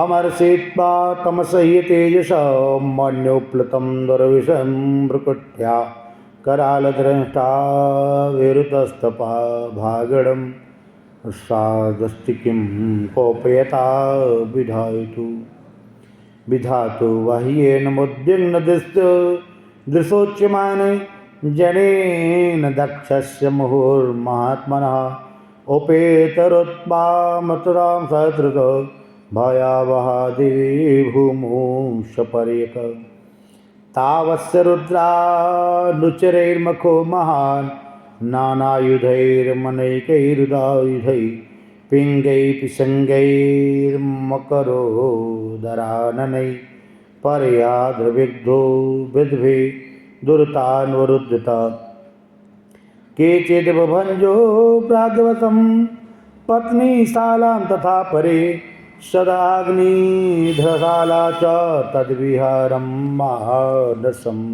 अमर्षित्वा तमसह्य तेजस मन्योप्लुतं दुर्विषं मृकुट्या करालद्रष्टा विरुतस्तपा भागडं सादस्तिकिं कोपयता विधातु बाह्येन दृशोच्यमान जनेन दक्षस्य मुहुर्महात्मनः उपेतरुत्पामतुरां सहस्रत भयावहादिवी भूमौ सपर्यक तावस्य रुद्रानुचरैर्मखो महान् नानायुधैर्मनैकैरुदायुधैः पिङ्गैः पिशङ्गैर्मकरोदराननैः परयाद्रविग्धो विद्भे दुरतान्वरुद्धता केचिद्बभञ्जो प्राग्वतं पत्नीशालां तथा परे सदाग्निध्रशाला च तद्विहारं मानसम्।